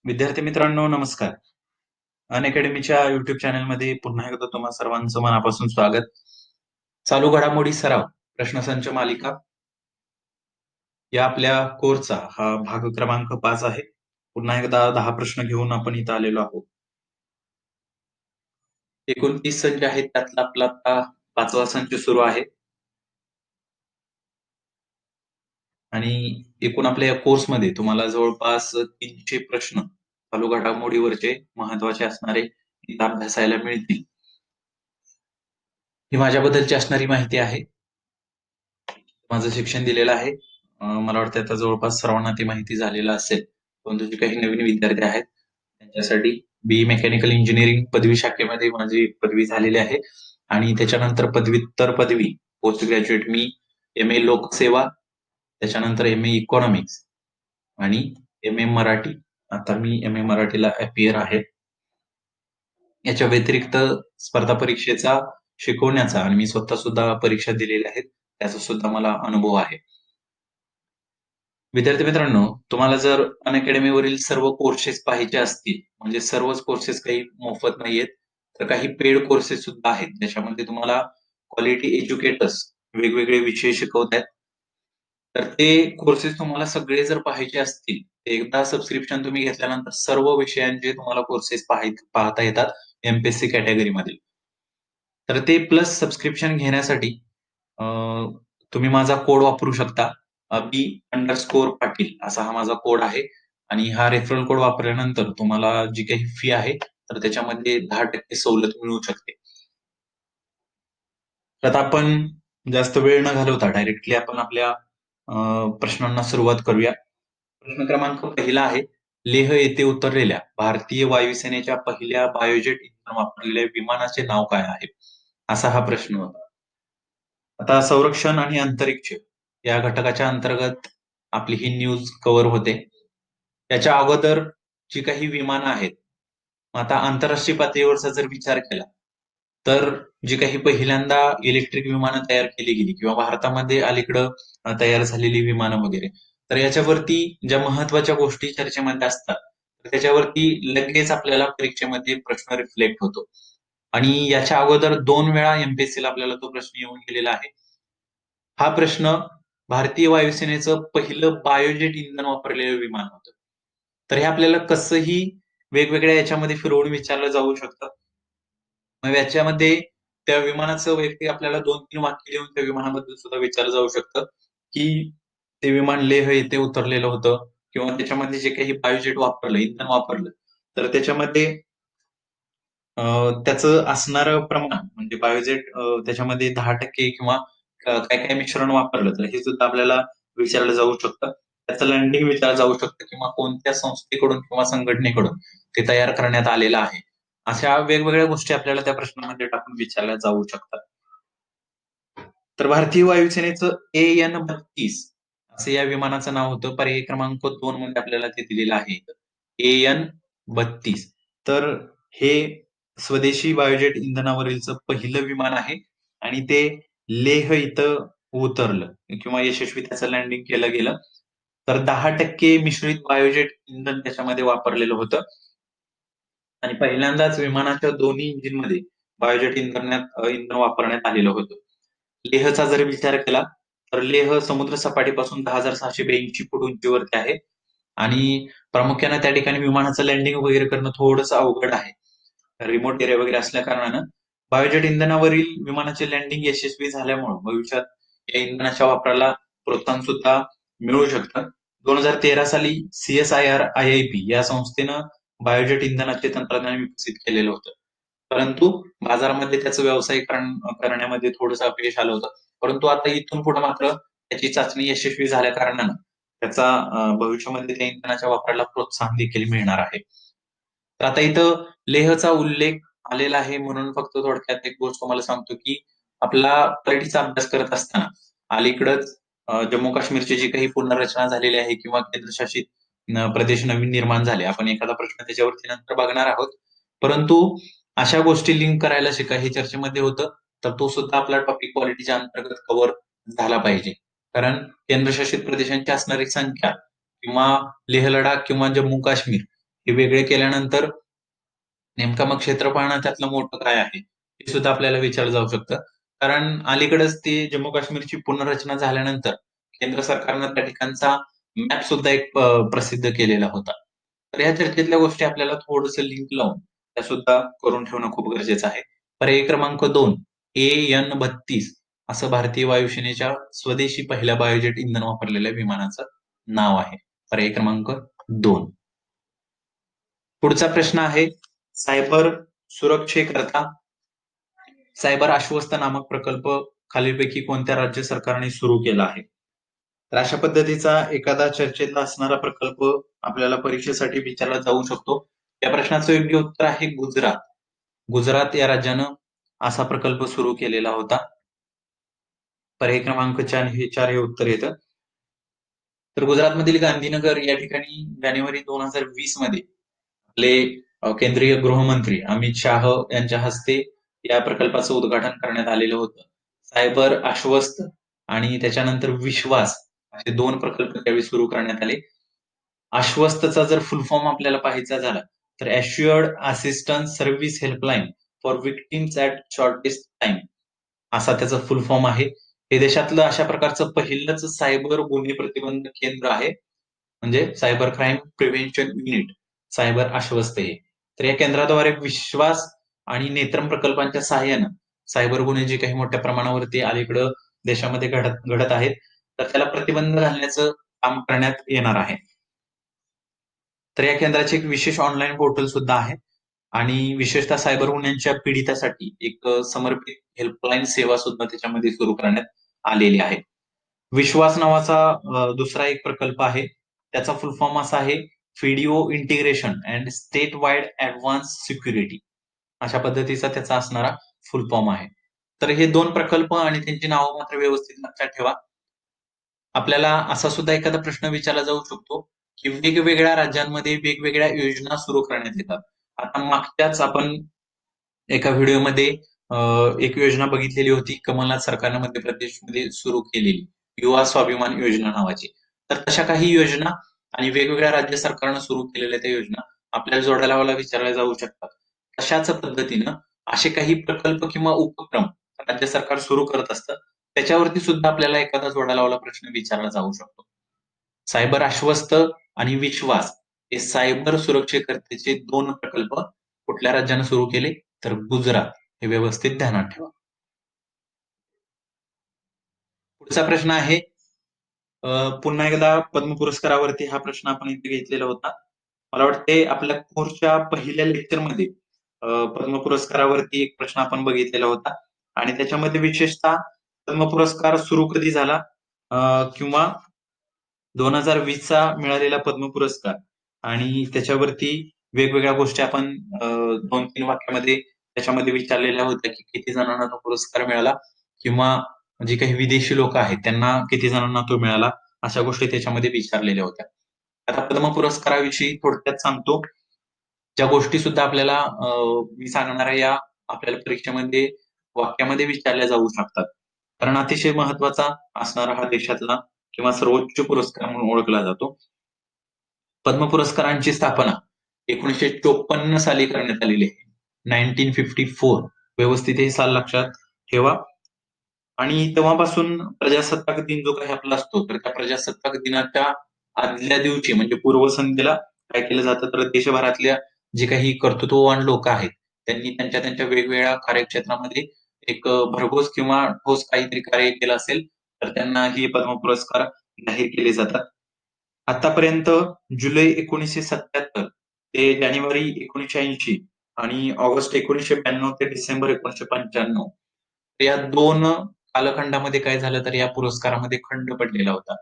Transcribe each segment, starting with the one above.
विद्यार्थी मित्रांनो, नमस्कार. अनअकॅडमीच्या युट्यूब चॅनलमध्ये पुन्हा एकदा तुम्हा सर्वांचं मनापासून स्वागत. चालू घडामोडी सराव प्रश्नसंच मालिका या आपल्या कोर्सचा हा भाग क्रमांक 5 आहे. पुन्हा एकदा 10 प्रश्न घेऊन आपण इथं आलेलो आहोत. एकूण 30 संच आहेत, त्यातला आपला आता 5वा संच सुरू आहे. आणि एकूण आपल्या या कोर्समध्ये तुम्हाला जवळपास 300 प्रश्न चालू घडामोडीवरचे महत्वाचे असणारे इथं अभ्यासायला मिळतील. ही माझ्याबद्दलची असणारी माहिती आहे. माझं शिक्षण दिलेलं आहे. मला वाटतं आता जवळपास सर्वांना ती माहिती झालेलं असेल. परंतु जे काही नवीन विद्यार्थी आहेत त्यांच्यासाठी BE मेकॅनिकल इंजिनिअरिंग पदवी शाखेमध्ये माझी पदवी झालेली आहे आणि त्याच्यानंतर पदव्युत्तर पदवी पोस्ट ग्रॅज्युएट मी MA लोकसेवा, त्याच्यानंतर MA इकॉनॉमिक्स आणि MA मराठी. आता मी MA मराठीला अपियर आहे. याच्या व्यतिरिक्त स्पर्धा परीक्षेचा शिकवण्याचा आणि मी स्वतः सुद्धा परीक्षा दिलेल्या आहेत, त्याचा सुद्धा मला अनुभव आहे. विद्यार्थी मित्रांनो, तुम्हाला जर अनअकॅडमीवरील सर्व कोर्सेस पाहायचे असतील, म्हणजे सर्वच कोर्सेस काही मोफत नाहीयेत, तर काही पेड कोर्सेस सुद्धा आहेत. ज्याच्यामध्ये तुम्हाला क्वालिटी एज्युकेटर्स वेगवेगळे विषय शिकवतायत. तर ते कोर्सेस तुम्हाला सगळे जर पाहायचे असतील, एकदा सबस्क्रिप्शन तुम्ही घेतल्यानंतर सर्व विषयांचे तुम्हाला कोर्सेस पाहता येतात MPSC कॅटेगरीमधील. तर ते प्लस सबस्क्रिप्शन घेण्यासाठी अ, तुम्ही माझा कोड वापरू शकता. B_पाटील असा हा माझा कोड आहे आणि हा रेफरल कोड वापरल्यानंतर तुम्हाला जी काही फी आहे, तर त्याच्यामध्ये 10% सवलत मिळू शकते. तर आता आपण जास्त वेळ न घालवता डायरेक्टली आपण आपल्या प्रश्नांना सुरुवात करूया. प्रश्न क्रमांक पहिला आहे, लेह येथे उतरलेल्या भारतीय वायुसेनेच्या पहिल्या बायोजेट इंधन वापरलेल्या विमानाचे नाव काय आहे? असा हा प्रश्न होता. आता संरक्षण आणि अंतरिक्ष या घटकाच्या अंतर्गत आपली ही न्यूज कव्हर होते. त्याच्या अगोदर जी काही विमानं आहेत, आता आंतरराष्ट्रीय पातळीवरचा जर विचार केला, तर जी काही पहिल्यांदा इलेक्ट्रिक विमानं तयार केली गेली किंवा भारतामध्ये अलीकडं तयार झालेली विमानं वगैरे, तर याच्यावरती ज्या महत्वाच्या गोष्टी चर्चेमध्ये असतात, तर त्याच्यावरती लगेच आपल्याला परीक्षेमध्ये प्रश्न रिफ्लेक्ट होतो. आणि याच्या अगोदर 2 वेळा MPSCला आपल्याला तो प्रश्न येऊन गेलेला आहे. हा प्रश्न भारतीय वायुसेनेचं पहिलं बायोजेट इंधन वापरलेलं विमान होतं. तर हे आपल्याला कसंही वेगवेगळ्या याच्यामध्ये फिरवून विचारलं जाऊ शकतं. मग याच्यामध्ये त्या विमानाचं वैयक्तिक आपल्याला 2-3 वाक्य लिहून त्या विमानाबद्दल सुद्धा विचारलं जाऊ शकतं, की ते विमान लेह येथे उतरलेलं होतं किंवा त्याच्यामध्ये जे काही बायोजेट वापरलं, इंधन वापरलं, तर त्याच्यामध्ये त्याचं असणारं प्रमाण म्हणजे बायोजेट त्याच्यामध्ये 10% किंवा काय-काय मिश्रण वापरलं, तर हे सुद्धा आपल्याला विचारलं जाऊ शकतं. त्याचं लँडिंग विचारलं जाऊ शकतं किंवा कोणत्या संस्थेकडून किंवा संघटनेकडून ते तयार करण्यात आलेलं आहे. अशा वेगवेगळ्या गोष्टी आपल्याला त्या प्रश्नामध्ये टाकून विचारल्या जाऊ शकतात. तर भारतीय वायुसेनेचं AN-32 असं या विमानाचं नाव होतं. पर्याय क्रमांक 2 मध्ये आपल्याला ते दिलेलं आहे. AN-32 तर हे स्वदेशी बायोजेट इंधनावरीलचं पहिलं विमान आहे आणि ते लेह इथं उतरलं किंवा यशस्वी त्याचं लँडिंग केलं गेलं. तर 10% मिश्रित बायोजेट इंधन त्याच्यामध्ये वापरलेलं होतं आणि पहिल्यांदाच विमानाच्या दोन्ही इंजिनमध्ये बायोजेट इंधन वापरण्यात आलेलं होतं. लेहचा जर विचार केला, तर लेह समुद्र सपाटीपासून 10,682 फूट उंचीवरती आहे आणि प्रामुख्याने त्या ठिकाणी विमानाचं लँडिंग वगैरे करणं थोडंसं अवघड आहे. रिमोट एरिया वगैरे असल्या कारणानं बायोजेट इंधनावरील विमानाचे लँडिंग यशस्वी झाल्यामुळं भविष्यात या इंधनाच्या वापराला प्रोत्साहन सुद्धा मिळू शकतं. 2013 साली CSIR IIP या संस्थेनं बायोजेट इंधनाचे तंत्रज्ञान विकसित केलेलं होतं. परंतु बाजारामध्ये त्याचं व्यावसायिकरण करण्यामध्ये थोडंसं अपयश आलं होतं. परंतु आता इथून पुढे मात्र त्याची चाचणी यशस्वी झाल्या कारणानं त्याचा भविष्यामध्ये त्या इंधनाच्या वापराला प्रोत्साहन देखील मिळणार आहे. तर आता इथं लेहचा उल्लेख आलेला आहे म्हणून फक्त थोडक्यात एक गोष्ट तुम्हाला सांगतो, की आपला पॉलिटिक्सचा अभ्यास करत असताना अलीकडंच जम्मू काश्मीरची जी काही पुनर्रचना झालेली आहे किंवा केंद्रशासित प्रदेश नवीन निर्माण झाले. आपण एखादा प्रश्न त्याच्यावरती नंतर बघणार आहोत. परंतु अशा गोष्टी लिंक करायला शिका हे चर्चेमध्ये होतं. तर तो सुद्धा आपला टॉपिक पॉलिटीच्या अंतर्गत कव्हर झाला पाहिजे. कारण केंद्रशासित प्रदेशांची असणारी संख्या किंवा लेह लडाख किंवा जम्मू काश्मीर हे वेगळे केल्यानंतर नेमका मग क्षेत्रफळानं त्यातलं मोठं काय आहे? हे सुद्धा आपल्याला विचारलं जाऊ शकतं. कारण अलीकडेच ती जम्मू काश्मीरची पुनर्रचना झाल्यानंतर केंद्र सरकारनं त्या ठिकाणचा मॅप सुद्धा एक प्रसिद्ध केलेला होता. तर ह्या चर्चेतल्या गोष्टी आपल्याला थोडंसं लिंक लावून त्या सुद्धा करून ठेवणं खूप गरजेचं आहे. पर्याय क्रमांक 2 AN-32 असं भारतीय वायुसेनेच्या स्वदेशी पहिल्या बायोजेट इंधन वापरलेल्या विमानाचं नाव आहे. पर्याय क्रमांक 2. पुढचा प्रश्न आहे सायबर सुरक्षेकरता सायबर आश्वस्त नामक प्रकल्प खालीलपैकी कोणत्या राज्य सरकारने सुरू केला आहे? तर अशा पद्धतीचा एखादा चर्चेतला असणारा प्रकल्प आपल्याला परीक्षेसाठी विचारला जाऊ शकतो. या प्रश्नाचं योग्य उत्तर आहे गुजरात. गुजरात या राज्यानं असा प्रकल्प सुरू केलेला होता. पर्याय क्रमांक 4 हे उत्तर येतं. तर गुजरातमधील गांधीनगर या ठिकाणी जानेवारी 2020 मध्ये आपले केंद्रीय गृहमंत्री अमित शाह यांच्या हस्ते या प्रकल्पाचं उद्घाटन करण्यात आलेलं होतं. सायबर आश्वस्त आणि त्याच्यानंतर विश्वास असे 2 प्रकल्प त्यावेळी सुरू करण्यात आले. आश्वस्तचा जर फुल फॉर्म आपल्याला पाहायचा झाला, तर assured assistance service helpline for victims at shortest time असा त्याचा फुल फॉर्म आहे. हे देशातलं अशा प्रकारचं पहिलंच सायबर गुन्हे प्रतिबंध केंद्र आहे. म्हणजे cyber crime prevention unit, cyber आश्वस्त हे. तर या केंद्राद्वारे विश्वास आणि नेत्रम प्रकल्पांच्या सहाय्यानं सायबर गुन्हे जे काही मोठ्या प्रमाणावरती अलीकडं देशामध्ये घडत घडत आहेत, तर त्याला प्रतिबंध घालण्याचं काम करण्यात येणार आहे. तर या केंद्राचे एक विशेष ऑनलाईन पोर्टल सुद्धा आहे आणि विशेषतः सायबर गुन्ह्यांच्या पीडितासाठी एक समर्पित हेल्पलाईन सेवा सुद्धा त्याच्यामध्ये सुरू करण्यात आलेली आहे. विश्वास नावाचा दुसरा एक प्रकल्प आहे. त्याचा फुल फॉर्म असा आहे video integration and state wide advance security अशा पद्धतीचा त्याचा असणारा फुल फॉर्म आहे. तर हे 2 प्रकल्प आणि त्यांची नावं मात्र व्यवस्थित लक्षात ठेवा. आपल्याला असा सुद्धा एखादा प्रश्न विचारला जाऊ शकतो, की वेगवेगळ्या राज्यांमध्ये वेगवेगळ्या योजना सुरू करण्यात येतात. आता मागच्याच आपण एका व्हिडिओमध्ये एक योजना बघितलेली होती कमलनाथ सरकारनं मध्य प्रदेशमध्ये सुरू केलेली युवा स्वाभिमान योजना नावाची. तर तशा काही योजना आणि वेगवेगळ्या राज्य सरकारनं सुरू केलेल्या त्या योजना आपल्याला जोड्या विचारल्या जाऊ शकतात. तशाच पद्धतीनं असे काही प्रकल्प किंवा उपक्रम राज्य सरकार सुरू करत असतं. त्याच्यावरती सुद्धा आपल्याला एखादा जोड्या प्रश्न विचारला जाऊ शकतो. सायबर आश्वस्त आणि विश्वास हे सायबर सुरक्षेकरतेचे 2 प्रकल्प कुठल्या राज्यानं सुरू केले? तर गुजरात. हे व्यवस्थित ध्यानात ठेवा. पुढचा प्रश्न आहे पुन्हा एकदा पद्म पुरस्कारावरती हा प्रश्न आपण इथे घेतलेला होता. मला वाटते आपल्या कोर्सच्या पहिल्या लेक्चरमध्ये पद्म पुरस्कारावरती एक प्रश्न आपण बघितलेला होता आणि त्याच्यामध्ये विशेषतः पद्म पुरस्कार सुरू कधी झाला किंवा 2020 चा मिळालेला पद्म पुरस्कार आणि त्याच्यावरती वेगवेगळ्या गोष्टी आपण 2-3 वाक्यामध्ये त्याच्यामध्ये विचारलेल्या होत्या, की किती जणांना तो पुरस्कार मिळाला किंवा जे काही विदेशी लोक आहेत त्यांना किती जणांना तो मिळाला, अशा गोष्टी त्याच्यामध्ये विचारलेल्या होत्या. आता पद्म पुरस्काराविषयी थोडक्यात सांगतो. ज्या गोष्टी सुद्धा आपल्याला मी सांगणाऱ्या या आपल्याला परीक्षेमध्ये वाक्यामध्ये विचारल्या जाऊ शकतात. कारण अतिशय महत्वाचा असणारा हा देशातला किंवा सर्वोच्च पुरस्कार म्हणून ओळखला जातो. पद्म पुरस्कारांची स्थापना 1954 साली करण्यात आलेली आहे. 1954 व्यवस्थित हे साल लक्षात ठेवा. आणि तेव्हापासून प्रजासत्ताक दिन जो काही आपला असतो, तर त्या प्रजासत्ताक दिनाच्या आदल्या दिवशी म्हणजे पूर्वसंध्येला काय केलं जातं, तर देशभरातल्या जे काही कर्तृत्ववान लोक आहेत, त्यांनी त्यांच्या त्यांच्या वेगवेगळ्या कार्यक्षेत्रामध्ये एक भरघोस किंवा ठोस काहीतरी कार्य केलं असेल, तर त्यांना हे पद्म पुरस्कार जाहीर केले जातात. आतापर्यंत जुलै 1977 ते जानेवारी 1980 आणि ऑगस्ट 1992 ते डिसेंबर 1995 या 2 कालखंडामध्ये काय झालं तर या पुरस्कारामध्ये खंड पडलेला होता.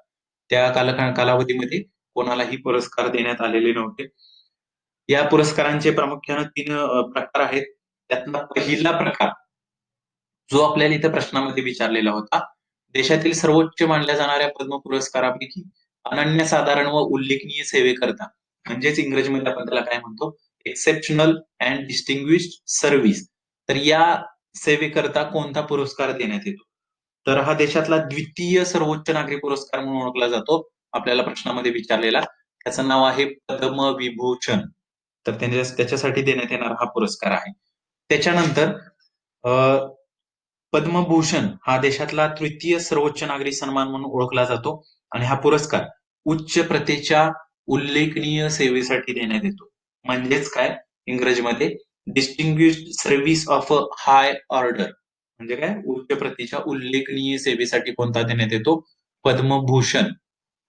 त्या कालावधीमध्ये कोणालाही पुरस्कार देण्यात आलेले नव्हते. या पुरस्कारांचे प्रामुख्याने 3 प्रकार आहेत. त्यातला पहिला प्रकार जो आपल्याला इथे प्रश्नामध्ये विचारलेला होता. देशातील सर्वोच्च मानल्या जाणाऱ्या पद्म पुरस्कारापैकी अनन्यसाधारण व उल्लेखनीय सेवेकरता म्हणजेच इंग्रजीमध्ये आपण त्याला काय म्हणतो एक्सेप्शनल अँड डिस्टिंग्विश्ड सर्व्हिस. तर या सेवेकरता कोणता पुरस्कार देण्यात येतो? तर हा देशातला द्वितीय सर्वोच्च नागरी पुरस्कार म्हणून ओळखला जातो. आपल्याला प्रश्नामध्ये विचारलेला. त्याचं नाव आहे पद्मविभूषण. तर त्याच्यासाठी देण्यात येणारा हा पुरस्कार आहे. त्याच्यानंतर पद्मभूषण हा देशातला तृतीय सर्वोच्च नागरी सन्मान म्हणून ओळखला जातो आणि हा पुरस्कार उच्च प्रतीच्या उल्लेखनीय सेवेसाठी देण्यात येतो. म्हणजेच काय इंग्रजीमध्ये distinguished service of a high order म्हणजे काय उच्च प्रतीच्या उल्लेखनीय सेवेसाठी कोणता देण्यात येतो? पद्मभूषण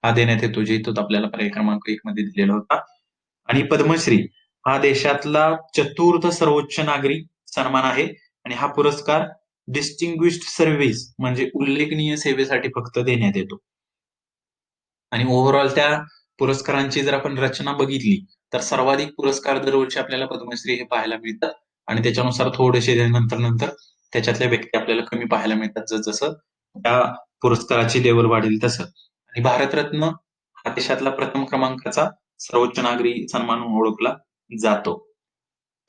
हा देण्यात येतो, जे इथं आपल्याला पर्याय क्रमांक 1 मध्ये दिलेला होता. आणि पद्मश्री हा देशातला चतुर्थ सर्वोच्च नागरी सन्मान आहे आणि हा पुरस्कार डिस्टिंग्विश्ड सर्व्हिस म्हणजे उल्लेखनीय सेवेसाठी फक्त देण्यात येतो. आणि ओव्हरऑल त्या पुरस्कारांची जर आपण रचना बघितली तर सर्वाधिक पुरस्कार दरवर्षी आपल्याला पद्मश्री हे पाहायला मिळतात आणि त्याच्यानुसार थोडेसे नंतर नंतर त्याच्यातल्या व्यक्ती आपल्याला कमी पाहायला मिळतात जसं त्या पुरस्काराची लेवल वाढेल तसं. आणि भारतरत्न हा देशातला प्रथम क्रमांकाचा सर्वोच्च नागरी सन्मान म्हणून ओळखला जातो.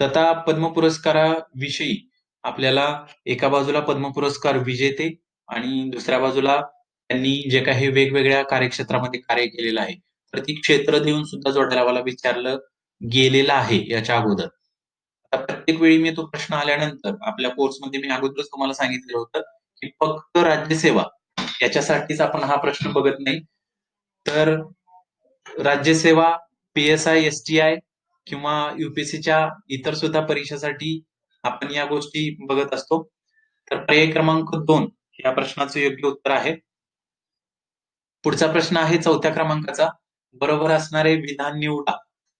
तर आता पद्म पुरस्काराविषयी आपल्याला एका बाजूला पद्म पुरस्कार विजेते आणि दुसऱ्या बाजूला त्यांनी जे काही वेगवेगळ्या कार्यक्षेत्रामध्ये कार्य केलेलं आहे, तर ती क्षेत्र देऊन सुद्धा जोडायला मला विचारलं गेलेलं आहे याच्या अगोदर. आता प्रत्येक वेळी मी तो प्रश्न आल्यानंतर आपल्या कोर्समध्ये मी अगोदरच तुम्हाला सांगितलेलं होतं, की फक्त राज्यसेवा याच्यासाठीच आपण हा प्रश्न बघत नाही. तर राज्यसेवा, पी-एस-आय, एस-टी-आय किंवा यू-पी-एस-सीच्या इतर सुद्धा परीक्षेसाठी आपण या गोष्टी बघत असतो. तर पर्याय क्रमांक 2 या प्रश्नाचं योग्य उत्तर आहे. पुढचा प्रश्न आहे 4थ्या क्रमांकाचा. बरोबर असणारे विधान निवडा,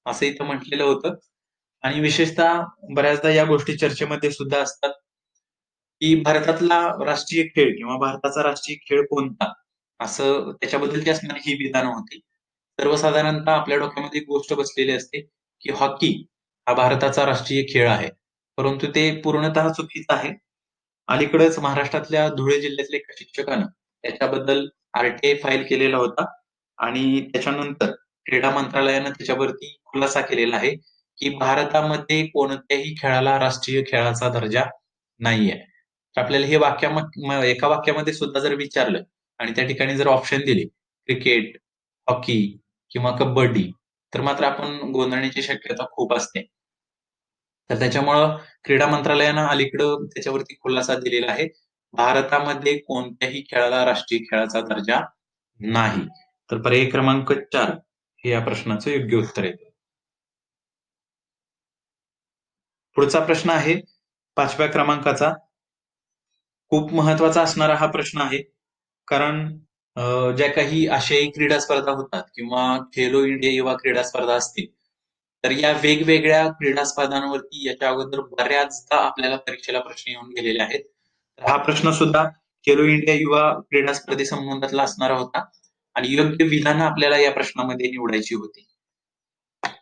असं इथं म्हटलेलं होतं. आणि विशेषतः बऱ्याचदा या गोष्टी चर्चेमध्ये सुद्धा असतात, की भारतातला राष्ट्रीय खेळ किंवा भारताचा राष्ट्रीय खेळ कोणता? असं त्याच्याबद्दलची असणारी ही विधानं होती. सर्वसाधारणतः आपल्या डोक्यामध्ये एक गोष्ट बसलेली असते, की हॉकी हा भारताचा राष्ट्रीय खेळ आहे. परंतु ते पूर्णतः चुकीचं आहे. अलीकडेच महाराष्ट्रातल्या धुळे जिल्ह्यातल्या एका शिक्षकानं त्याच्याबद्दल आर-टी-आय फाईल केलेला होता आणि त्याच्यानंतर क्रीडा मंत्रालयानं त्याच्यावरती खुलासा केलेला आहे, की भारतामध्ये कोणत्याही खेळाला राष्ट्रीय खेळाचा दर्जा नाहीये. तर आपल्याला हे एका वाक्यामध्ये सुद्धा जर विचारलं आणि त्या ठिकाणी जर ऑप्शन दिले क्रिकेट, हॉकी किंवा कबड्डी, तर मात्र आपण गोंधळण्याची शक्यता खूप असते. तर त्याच्यामुळं क्रीडा मंत्रालयानं अलीकडं त्याच्यावरती खुलासा दिलेला आहे. भारतामध्ये कोणत्याही खेळाला राष्ट्रीय खेळाचा दर्जा नाही. तर पर्याय क्रमांक 4 हे या प्रश्नाचं योग्य उत्तर आहे. पुढचा प्रश्न आहे 5व्या क्रमांकाचा. खूप महत्वाचा असणारा हा प्रश्न आहे. कारण ज्या काही आशियाई क्रीडा स्पर्धा होतात किंवा खेलो इंडिया युवा क्रीडा स्पर्धा असतील, तर या वेगवेगळ्या क्रीडा स्पर्धांवरती याच्या अगोदर बऱ्याचदा आपल्याला परीक्षेला प्रश्न येऊन गेलेले आहेत. तर हा प्रश्न सुद्धा खेलो इंडिया युवा क्रीडा स्पर्धेसंबंधातला असणारा होता आणि योग्य विधानं आपल्याला या प्रश्नामध्ये निवडायची होती.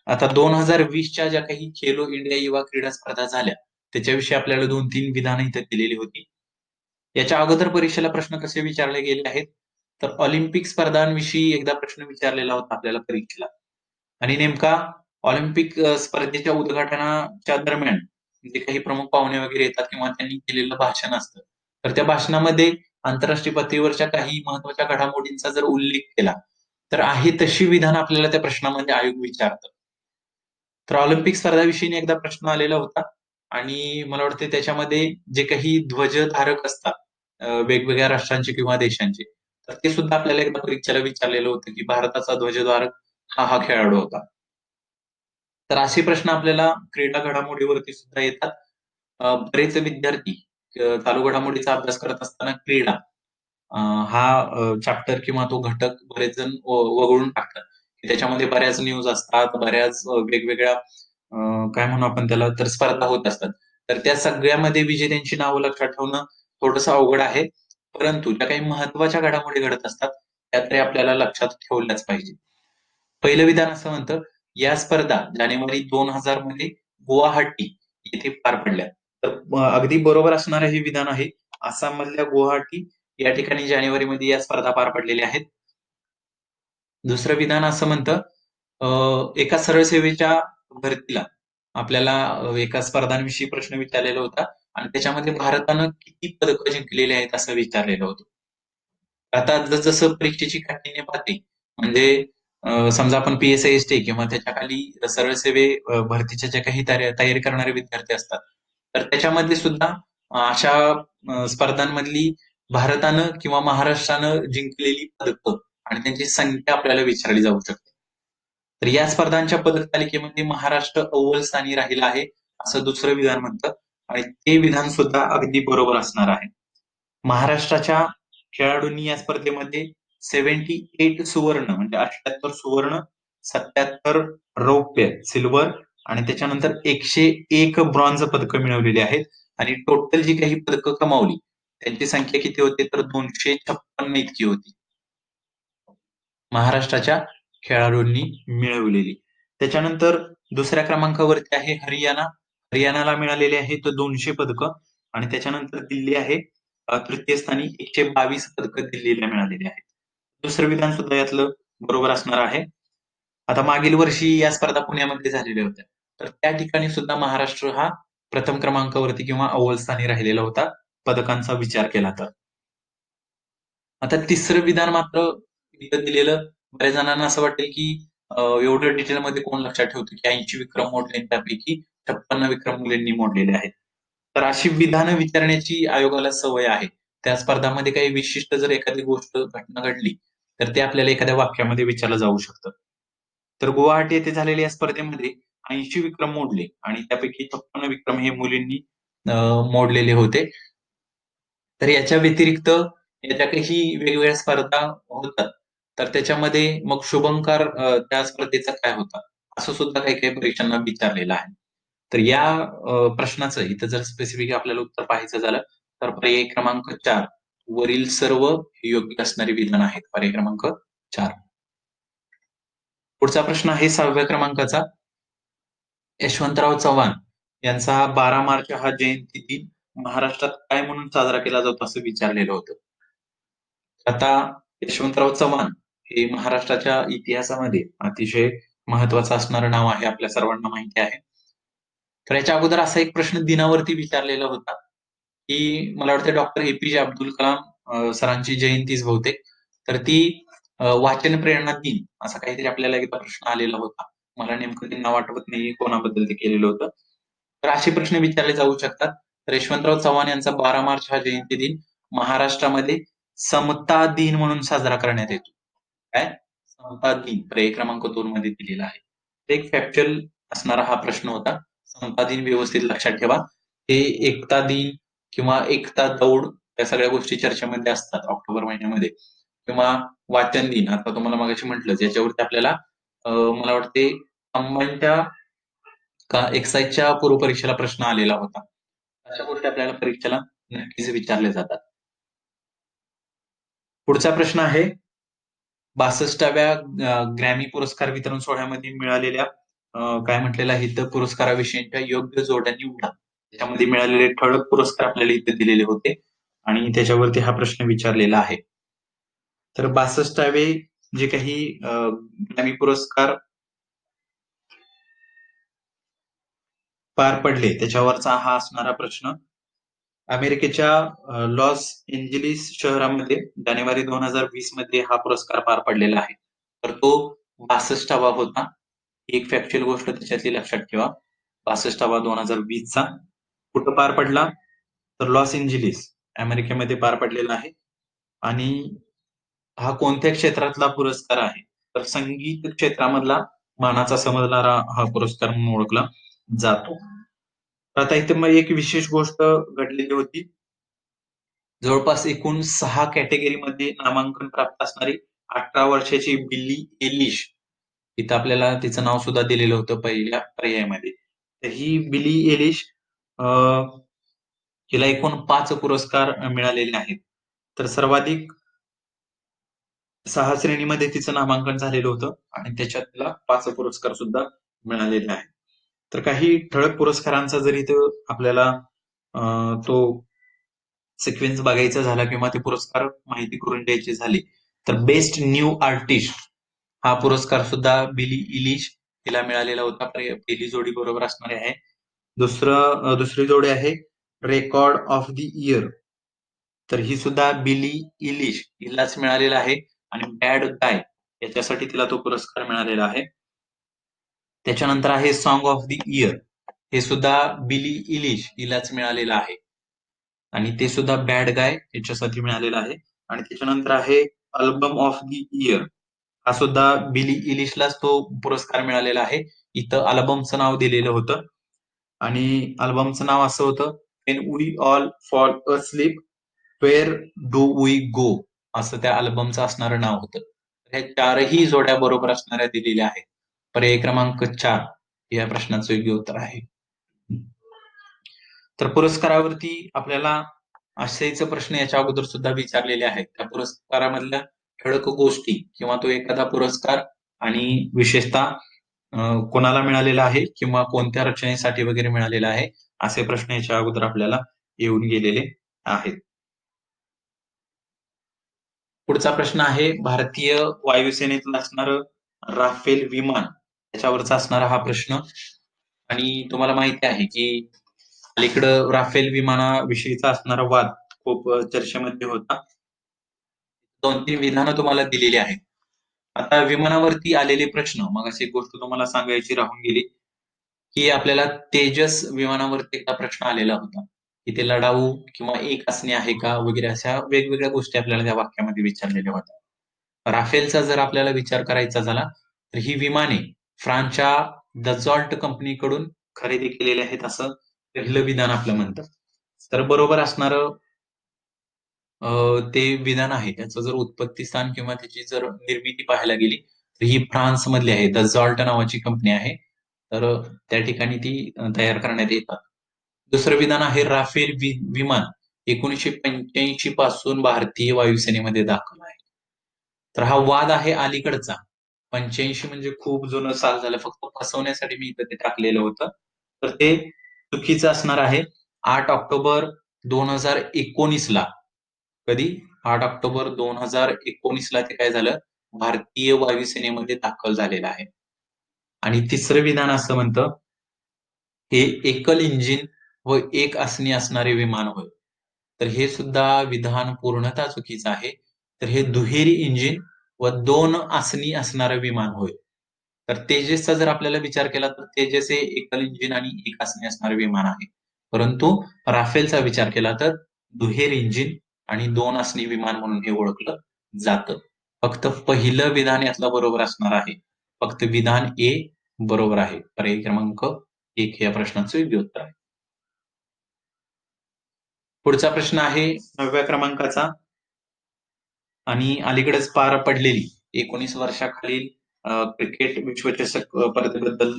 आता 2020च्या ज्या काही खेलो इंडिया युवा क्रीडा स्पर्धा झाल्या, त्याच्याविषयी आपल्याला 2-3 विधानं इथं दिलेली होती. याच्या अगोदर परीक्षेला प्रश्न कसे विचारले गेले आहेत, तर ऑलिम्पिक स्पर्धांविषयी एकदा प्रश्न विचारलेला होता आपल्याला परीक्षेला आणि नेमका ऑलिम्पिक स्पर्धेच्या उद्घाटनाच्या दरम्यान जे काही प्रमुख पाहुणे वगैरे येतात किंवा त्यांनी केलेलं भाषण असतं, तर त्या भाषणामध्ये आंतरराष्ट्रीय पातळीवरच्या काही महत्त्वाच्या घडामोडींचा जर उल्लेख केला, तर आहे तशी विधानं आपल्याला त्या प्रश्नामध्ये आयोग विचारतं. तर ऑलिम्पिक स्पर्धाविषयी एकदा प्रश्न आलेला होता आणि मला वाटतं त्याच्यामध्ये जे काही ध्वजधारक असतात वेगवेगळ्या राष्ट्रांचे किंवा देशांचे, तर ते सुद्धा आपल्याला एकदा परीक्षेला विचारलेलं होतं, की भारताचा ध्वजधारक हा खेळाडू होता. तर असे प्रश्न आपल्याला क्रीडा घडामोडीवरती सुद्धा येतात. बरेच विद्यार्थी चालू घडामोडीचा अभ्यास करत असताना क्रीडा अ, हा चॅप्टर किंवा तो घटक बरेच जण वगळून टाकतात. त्याच्यामध्ये बऱ्याच न्यूज असतात, बऱ्याच वेगवेगळ्या काय म्हणू आपण त्याला तर स्पर्धा होत असतात. तर त्या सगळ्यामध्ये विजेत्यांची नावं लक्षात ठेवणं थोडंसं अवघड आहे. परंतु ज्या काही महत्त्वाच्या घडामोडी घडत असतात, त्या तरी आपल्याला लक्षात ठेवल्याच पाहिजे. पहिलं विधान असं म्हणतं, या स्पर्धा जानेवारी 2000 मध्ये गुवाहाटी येथे पार पडल्या. तर अगदी बरोबर असणारं हे विधान आहे. आसाममधल्या गुवाहाटी या ठिकाणी जानेवारीमध्ये या स्पर्धा पार पडलेल्या आहेत. दुसरं विधान असं म्हणतं, एका सरळ सेवेच्या भरतीला आपल्याला एका स्पर्धांविषयी प्रश्न विचारलेला होता आणि त्याच्यामध्ये भारतानं किती पदकं जिंकलेली आहेत असं विचारलेलं होतं. आता जसं परीक्षेची काठिण्य पातळी म्हणजे समजा आपण PSIST किंवा त्याच्या खाली सरळ सेवे भरतीच्या ज्या काही तयारी करणारे विद्यार्थी असतात, तर त्याच्यामध्ये सुद्धा अशा स्पर्धांमधली भारतानं किंवा महाराष्ट्रानं जिंकलेली पदकं आणि त्यांची संख्या आपल्याला विचारली जाऊ शकते. तर या स्पर्धांच्या पदक तालिकेमध्ये महाराष्ट्र अव्वल स्थानी राहिला आहे, असं दुसरं विधान म्हणतं आणि ते विधान सुद्धा अगदी बरोबर असणार आहे. महाराष्ट्राच्या खेळाडूंनी या स्पर्धेमध्ये 78 सुवर्ण म्हणजे 78 सुवर्ण, 77 रौप्य, सिल्वर आणि त्याच्यानंतर 101 ब्रॉन्झ पदकं मिळवलेली आहेत आणि टोटल जी काही पदकं कमावली त्यांची संख्या किती होती तर 256 इतकी होती. महाराष्ट्राच्या खेळाडूंनी मिळवलेली. त्याच्यानंतर दुसऱ्या क्रमांकावरती आहे हरियाणा. हरियाणाला मिळालेले आहेत 200 पदकं आणि त्याच्यानंतर दिल्ली आहे तृतीय स्थानी 122 पदकं दिल्लीला मिळालेली आहेत. दुसरं विधान सुद्धा यातलं बरोबर असणार आहे. आता मागील वर्षी या स्पर्धा पुण्यामध्ये झालेल्या होत्या. तर त्या ठिकाणी सुद्धा महाराष्ट्र हा प्रथम क्रमांकावरती किंवा अव्वल स्थानी राहिलेला होता, पदकांचा विचार केला तर. आता तिसरं विधान मात्र इथं दिलेलं बऱ्याच जणांना असं वाटेल की एवढं डिटेलमध्ये कोण लक्षात ठेवतं की 80 विक्रम मोडले त्यापैकी 56 विक्रम मुलींनी मोडलेले आहेत. तर अशी विधानं विचारण्याची आयोगाला सवय आहे. त्या स्पर्धामध्ये काही विशिष्ट जर एखादी गोष्ट घटना घडली, तर ते आपल्याला एखाद्या वाक्यामध्ये विचारलं जाऊ शकतं. तर गुवाहाटी येथे झालेल्या या स्पर्धेमध्ये 80 विक्रम मोडले आणि त्यापैकी 56 विक्रम हे मुलींनी मोडलेले होते. तर याच्या व्यतिरिक्त याच्या काही वेगवेगळ्या स्पर्धा होतात. तर त्याच्यामध्ये मग शुभंकर त्या स्पर्धेचा काय होता? असं सुद्धा काही-काही परीक्षांना विचारलेलं आहे. तर या प्रश्नाचं इथं जर स्पेसिफिक आपल्याला उत्तर पाहायचं झालं, तर पर्याय क्रमांक 4 वरील सर्व योग्य असणारी विधान आहेत. पर्याय क्रमांक 4. पुढचा प्रश्न आहे 6व्या क्रमांकाचा. यशवंतराव चव्हाण यांचा 12 मार्च हा जयंती दिन महाराष्ट्रात काय म्हणून साजरा केला जातो असं विचारलेलं होतं. आता यशवंतराव चव्हाण हे महाराष्ट्राच्या इतिहासामध्ये अतिशय महत्वाचं असणारं नाव आहे, आपल्या सर्वांना माहिती आहे. तर याच्या अगोदर असा एक प्रश्न दिनावरती विचारलेला होता, की मला वाटतं डॉक्टर ए.पी.जे. अब्दुल कलाम सरांची जयंतीच बहुतेक. तर ती वाचन प्रेरणा दिन असा काहीतरी आपल्याला एकदा प्रश्न आलेला होता. मला नेमकं ते नाव आठवत नाहीये कोणाबद्दल ते केलेलं होतं. तर असे प्रश्न विचारले जाऊ शकतात. तर यशवंतराव चव्हाण यांचा 12 मार्च हा जयंती दिन महाराष्ट्रामध्ये समता दिन म्हणून साजरा करण्यात येतो. काय? समता दिन पर्याय क्रमांक 2 मध्ये दिलेला आहे. ते एक फॅक्च्युअल असणारा हा प्रश्न होता. समता दिन व्यवस्थित लक्षात ठेवा. हे एकता दिन किंवा एकता दौड या सगळ्या गोष्टी चर्चेमध्ये असतात ऑक्टोबर महिन्यामध्ये किंवा वाचन दिन आता तुम्हाला मगाशी म्हटलंच याच्यावरती आपल्याला मला वाटते कंबाईनच्या का एक्साईजच्या पूर्वपरीक्षेला प्रश्न आलेला होता. अशा गोष्टी आपल्याला परीक्षेला नक्कीच विचारल्या जातात. पुढचा प्रश्न आहे 62व्या ग्रॅमी पुरस्कार वितरण सोहळ्यामध्ये मिळालेल्या काय म्हटलेलं आहे इथं पुरस्काराविषयीच्या योग्य जोड्या निवडा. त्याच्यामध्ये मिळालेले ठळक पुरस्कार आपल्याला इथे दिलेले होते आणि त्याच्यावरती हा प्रश्न विचारलेला आहे. तर 62वे जे काही ग्रॅमी पुरस्कार पार पडले त्याच्यावरचा हा असणारा प्रश्न. अमेरिकेच्या लॉस एंजेलिस शहरामध्ये जानेवारी 2020 मध्ये हा पुरस्कार पार पडलेला आहे. तर तो 62वा होता. एक फॅक्च्युअल गोष्ट त्याच्यातली लक्षात ठेवा. 62वा 2020 चा. कुठं पार पडला? तर लॉस एंजेलिस अमेरिकेमध्ये पार पडलेला आहे. आणि हा कोणत्या क्षेत्रातला पुरस्कार आहे? तर संगीत क्षेत्रामधला मानाचा समजणारा हा पुरस्कार म्हणून ओळखला जातो. तर आता इथे मग एक विशेष गोष्ट घडलेली होती. जवळपास एकूण 6 कॅटेगरीमध्ये नामांकन प्राप्त असणारी 18 वर्षाची बिली एलिश इथं आपल्याला तिचं नाव सुद्धा दिलेलं होतं पहिल्या पर्यायामध्ये. तर ही बिली एलिश अ, हिला एकूण 5 पुरस्कार मिळालेले आहेत. तर सर्वाधिक 6 श्रेणीमध्ये तिचं नामांकन झालेलं होतं आणि त्याच्यात तिला 5 पुरस्कार सुद्धा मिळालेले आहेत. तर काही ठळक पुरस्कारांचा जर इथं आपल्याला तो सिक्वेन्स बघायचा झाला किंवा ते पुरस्कार माहिती करून द्यायची झाली, तर बेस्ट न्यू आर्टिस्ट हा पुरस्कार सुद्धा बिली इलिश तिला मिळालेला होता. पहिली जोडी बरोबर असणारी आहे. दुसरी जोडी आहे रेकॉर्ड ऑफ द इयर. तर ही सुद्धा बिली इलिश हिलाच मिळालेला आहे आणि बॅड गाय याच्यासाठी तिला तो पुरस्कार मिळालेला आहे. त्याच्यानंतर आहे सॉन्ग ऑफ द इयर, हे सुद्धा बिली इलिश हिलाच मिळालेलं आहे आणि ते सुद्धा बॅड गाय याच्यासाठी मिळालेलं आहे. आणि त्याच्यानंतर आहे अल्बम ऑफ द इयर, हा सुद्धा बिली इलिशलाच तो पुरस्कार मिळालेला आहे. इथं अल्बमचं नाव दिलेलं होतं आणि अल्बमचं नाव असं होतं, when we all fall asleep where do we go, असं त्या अल्बमचं असणारं नाव होतं. हे चारही जोड्या बरोबर असणाऱ्या दिलेल्या आहेत. पर्याय क्रमांक 4 या प्रश्नाचं योग्य उत्तर आहे. तर पुरस्कारावरती आपल्याला असेच प्रश्न याच्या अगोदर सुद्धा विचारलेले आहेत. त्या पुरस्कारामधल्या ठळक गोष्टी किंवा तो एखादा पुरस्कार आणि विशेषतः कोणाला मिळालेला आहे किंवा कोणत्या रचनेसाठी वगैरे मिळालेला आहे, असे प्रश्न याच्या अगोदर आपल्याला येऊन गेलेले आहेत. पुढचा प्रश्न आहे भारतीय वायुसेनेतलं असणारं राफेल विमान, त्याच्यावरचा असणारा हा प्रश्न. आणि तुम्हाला माहिती आहे की अलीकडं राफेल विमानाविषयीचा असणारा वाद खूप चर्चेमध्ये होता. 2-3 विधानं तुम्हाला दिलेली आहेत. आता विमानावरती आलेले प्रश्न, मगाशी एक गोष्ट तुम्हाला सांगायची राहून गेली, की आपल्याला तेजस विमानावरती एकदा प्रश्न आलेला होता, की ते लढाऊ किंवा एक असणे आहे का वगैरे, अशा वेगवेगळ्या गोष्टी आपल्याला त्या वाक्यामध्ये विचारलेल्या होत्या. राफेलचा जर आपल्याला विचार करायचा झाला, तर ही विमाने फ्रान्सच्या दसॉल्ट कंपनीकडून खरेदी केलेली आहेत, असं पहिलं विधान आपलं म्हणतं. तर बरोबर असणारं ते विधान आहे. त्याचं जर उत्पत्ती स्थान किंवा त्याची जर निर्मिती पाहायला गेली, तर ही फ्रान्समधली आहे. दसॉल्ट नावाची कंपनी आहे. तर त्या ठिकाणी ती तयार करण्यात येतात. दुसरं विधान आहे राफेल विमान 1985 पासून भारतीय वायुसेनेमध्ये दाखल आहे. तर हा वाद आहे अलीकडचा. 85 म्हणजे खूप जुनं साल झालं. फक्त फसवण्यासाठी मी इथं ते टाकलेलं होतं. तर ते चुकीचं असणार आहे. 8 ऑक्टोबर 2019 ला, कधी? 8 ऑक्टोबर 2019 ला ते काय झालं? भारतीय वायुसेनेमध्ये दाखल झालेलं आहे. आणि तिसरं विधान असं म्हणतं, हे एकल इंजिन व एक आसनी असणारे विमान होय. तर हे सुद्धा विधान पूर्णतः चुकीचं आहे. तर हे दुहेरी इंजिन व 2 आसनी असणारं विमान होय. तर तेजसचा जर आपल्याला विचार केला तर तेजस हे एकल इंजिन आणि एक आसनी असणारे विमान आहे. परंतु राफेलचा विचार केला तर दुहेरी इंजिन आणि 2 आसनी विमान म्हणून हे ओळखलं जातं. फक्त पहिलं विधान यातलं बरोबर असणार आहे. फक्त विधान ए बरोबर आहे. पर्याय क्रमांक 1 या प्रश्नाचं योग्य उत्तर आहे. पुढचा प्रश्न आहे 9व्या क्रमांकाचा आणि अलीकडेच पार पडलेली 19 वर्षाखालील क्रिकेट विश्वचषक स्पर्धेबद्दल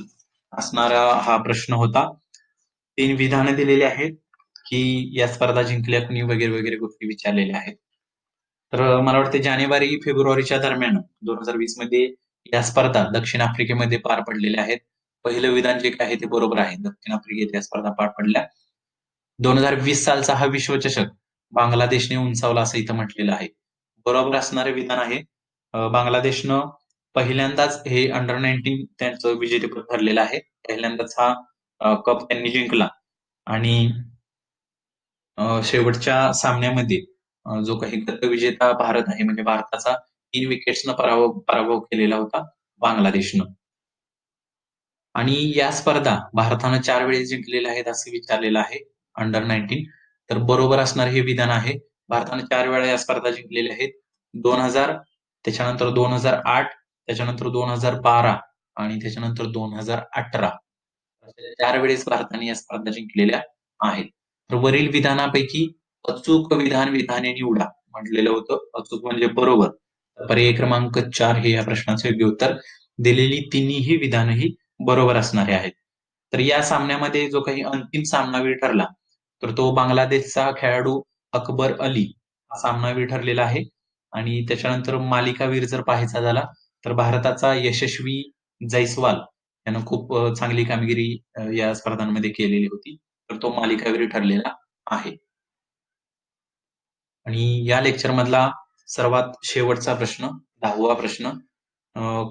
असणारा हा प्रश्न होता. 3 विधानं दिलेली आहेत, की या स्पर्धा जिंकल्या कुणी वगैरे, वगैरे गोष्टी विचारलेल्या आहेत. तर मला वाटतं जानेवारी-फेब्रुवारीच्या दरम्यान 2020 मध्ये या स्पर्धा दक्षिण आफ्रिकेमध्ये पार पडलेल्या आहेत. पहिलं विधान जे काही आहे ते बरोबर आहे. दक्षिण आफ्रिकेत या स्पर्धा पार पडल्या. 2020 सालचा हा विश्वचषक बांगलादेशने उंचावला असं इथं म्हटलेलं आहे. बरोबर असणारे विधान आहे. बांगलादेशनं पहिल्यांदाच हे अंडर 19 त्यांचं विजेतेपद ठरलेलं आहे. पहिल्यांदाच हा कप त्यांनी जिंकला आणि शेवटच्या सामन्यामध्ये जो काही गतविजेता भारत आहे, म्हणजे भारताचा 3 विकेट्सनं पराभव पराभव केलेला होता बांगलादेशनं. आणि या स्पर्धा भारतानं 4 वेळेस जिंकलेल्या आहेत असं विचारलेलं आहे, अंडर 19. तर बरोबर असणारं हे विधान आहे. भारतानं 4 वेळा या स्पर्धा जिंकलेल्या आहेत. 2000, त्याच्यानंतर 2008, त्याच्यानंतर 2012 आणि त्याच्यानंतर 2018. अशा 4 वेळेस भारताने या स्पर्धा जिंकलेल्या आहेत. तर वरील विधानापैकी अचूक विधान विधाने निवडा म्हटलेलं होतं. अचूक म्हणजे बरोबर. पर्याय क्रमांक 4 हे या प्रश्नाचं योग्य उत्तर. दिलेली तिन्हीही विधानही बरोबर असणारे आहेत. तर या सामन्यामध्ये जो काही अंतिम सामनावीर ठरला, तर तो बांगलादेशचा खेळाडू अकबर अली हा सामनावीर ठरलेला आहे. आणि त्याच्यानंतर मालिकावीर जर पाहायचा झाला, तर भारताचा यशस्वी जयस्वाल यानं खूप चांगली कामगिरी या स्पर्धांमध्ये केलेली होती. तर तो मालिकावीर ठरलेला आहे. आणि या लेक्चरमधला सर्वात शेवटचा प्रश्न, 10वा प्रश्न.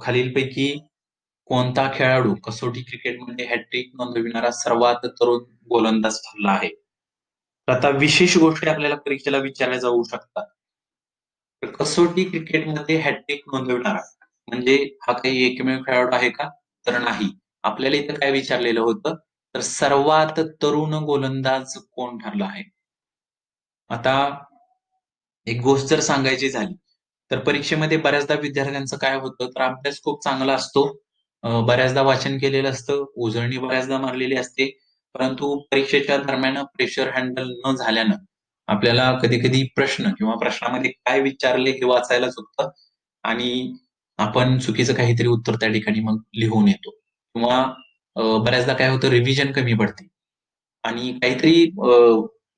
खालीलपैकी कोणता खेळाडू कसोटी क्रिकेटमध्ये हॅट्रिक नोंदविणारा सर्वात तरुण गोलंदाज ठरला आहे? तर आता विशेष गोष्टी आपल्याला परीक्षेला विचारल्या जाऊ शकतात. तर कसोटी क्रिकेटमध्ये हॅट्रिक नोंदविणारा म्हणजे हा काही एकमेव खेळाडू आहे का? तर नाही. आपल्याला इथं काय विचारलेलं होतं, तर सर्वात तरुण गोलंदाज कोण ठरला आहे? आता एक गोष्ट जर सांगायची झाली, तर परीक्षेमध्ये बऱ्याचदा विद्यार्थ्यांचं काय होतं, तर अभ्यास खूप चांगला असतो. बऱ्याचदा वाचन केलेलं असतं, उजळणी बऱ्याचदा मारलेली असते. परंतु परीक्षेच्या दरम्यान प्रेशर हँडल न झाल्यानं आपल्याला कधी-कधी प्रश्न किंवा प्रश्नामध्ये काय विचारले हे वाचायला चुकतं आणि आपण चुकीचं काहीतरी उत्तर त्या ठिकाणी मग लिहून येतो किंवा बऱ्याचदा काय होतं रिव्हिजन कमी पडते. आणि काहीतरी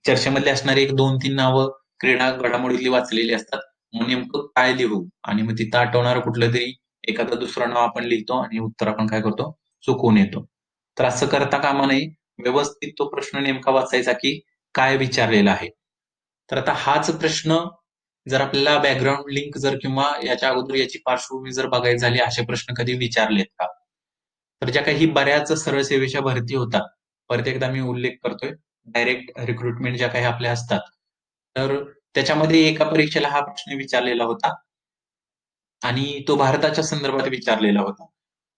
चर्चेमधले असणारी एक 2-3 नावं क्रीडा घडामोडीतली वाचलेली असतात. मग नेमकं काय लिहू? आणि मग तिथं आठवणारं कुठलंतरी एखादं दुसरं नाव आपण लिहितो आणि उत्तर आपण काय करतो? चुकवून येतो. तर असं करता कामा नये. व्यवस्थित तो प्रश्न नेमका वाचायचा, की काय विचारलेला आहे. तर आता हाच प्रश्न जर आपल्याला बॅकग्राऊंड लिंक जर किंवा याच्या अगोदर याची पार्श्वभूमी जर बघायची झाली, असे प्रश्न कधी विचारलेत का? तर ज्या काही बऱ्याच सरळ सेवेच्या भरती होतात. परत एकदा मी उल्लेख करतोय, डायरेक्ट रिक्रुटमेंट ज्या काही आपल्या असतात. तर त्याच्यामध्ये एका परीक्षेला हा प्रश्न विचारलेला होता आणि तो भारताच्या संदर्भात विचारलेला होता,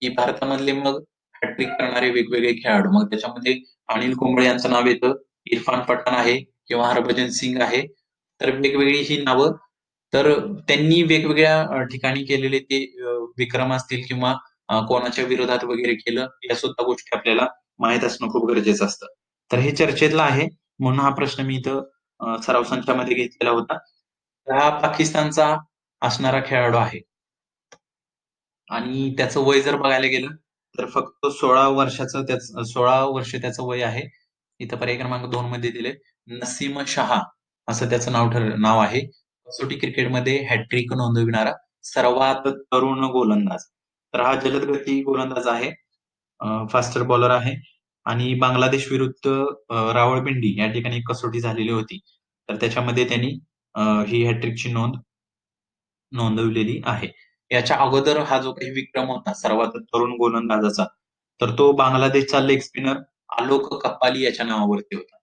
की भारतामधले मग हॅट्रिक करणारे वेगवेगळे खेळाडू. मग त्याच्यामध्ये अनिल कुंबळे यांचं नाव येतं, इरफान पठाण आहे किंवा हरभजन सिंग आहे. तर वेगवेगळी ही नावं तर त्यांनी वेगवेगळ्या ठिकाणी केलेले ते विक्रम असतील किंवा कोणाच्या विरोधात वगैरे केलं, या सुद्धा गोष्टी आपल्याला माहीत असणं खूप गरजेचं असतं. तर हे चर्चेतलं आहे, म्हणून हा प्रश्न मी इथं सराव संचामध्ये घेतलेला होता. हा पाकिस्तानचा असणारा खेळाडू आहे आणि त्याचं वय जर बघायला गेलं, तर फक्त 16 वर्षाचं 16 वर्ष त्याचं वय आहे. इथं पर्याय क्रमांक 2 मध्ये दिलंय. नसीम शहा असं त्याचं नाव आहे. कसोटी क्रिकेटमध्ये हॅट्रिक नोंदविणारा सर्वात तरुण गोलंदाज. तर हा जलदगती गोलंदाज आहे. फास्टर बॉलर आहे आणि बांगलादेश विरुद्ध रावळपिंडी या ठिकाणी एक कसोटी झालेली होती. तर त्याच्यामध्ये त्यांनी ही हॅट्रिकची नोंदवलेली आहे. याच्या अगोदर हा जो काही विक्रम होता सर्वात तरुण गोलंदाजाचा, तर तो बांगलादेशचा लेग स्पिनर आलोक कप्पाली याच्या नावावरती होता.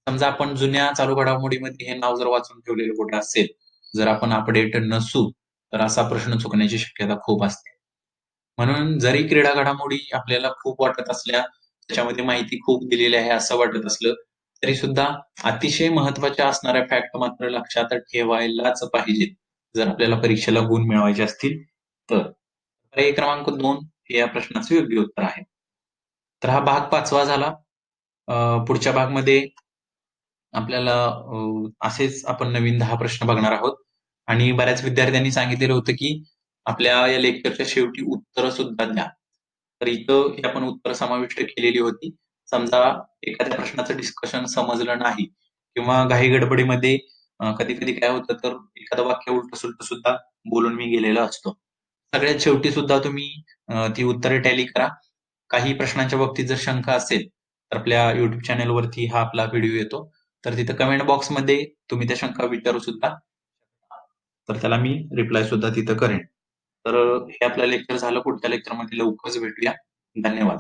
समजा आपण जुन्या चालू घडामोडीमध्ये हे नाव जर वाचून ठेवलेलं कुठे असेल, जर आपण अपडेट नसू, तर असा प्रश्न चुकण्याची शक्यता खूप असते. म्हणून जरी क्रीडा घडामोडी आपल्याला खूप वाटत असल्या, त्याच्यामध्ये माहिती खूप दिलेली आहे असं वाटत असलं, तरी सुद्धा अतिशय महत्त्वाच्या असणाऱ्या फॅक्ट मात्र लक्षात ठेवायलाच पाहिजेत. जर आपल्याला परीक्षेला गुण मिळवायचे असतील तर. पर्याय क्रमांक 2 हे या प्रश्नाचं योग्य उत्तर आहे. तर हा भाग 5वा झाला. पुढच्या भागमध्ये आपल्याला असेच आपण नवीन 10 प्रश्न बघणार आहोत आणि बऱ्याच विद्यार्थ्यांनी सांगितलेलं होतं, की आपल्या या लेक्चरच्या शेवटी उत्तरं सुद्धा द्या. तर इथं ही आपण उत्तरं समाविष्ट केलेली होती. समजा एखाद्या प्रश्नाचं डिस्कशन समजलं नाही किंवा घाई-गडबडीमध्ये कधी-कधी काय होतं, तर एखादं वाक्य उलटं-सुलटं सुद्धा बोलून मी गेलेलो असतो. सगळ्यात शेवटी सुद्धा तुम्ही ती उत्तरे टॅली करा. काही प्रश्नांच्या बाबतीत जर शंका असेल, तर आपल्या YouTube चॅनलवरती हा आपला व्हिडिओ येतो. तर तिथं कमेंट बॉक्समध्ये तुम्ही त्या शंका विचारू सुद्धा शकता. तर त्याला मी रिप्लाय सुद्धा तिथं करेन. तर हे आपलं लेक्चर झालं. पुढच्या लेक्चरमध्ये लवकरच भेटूया. धन्यवाद.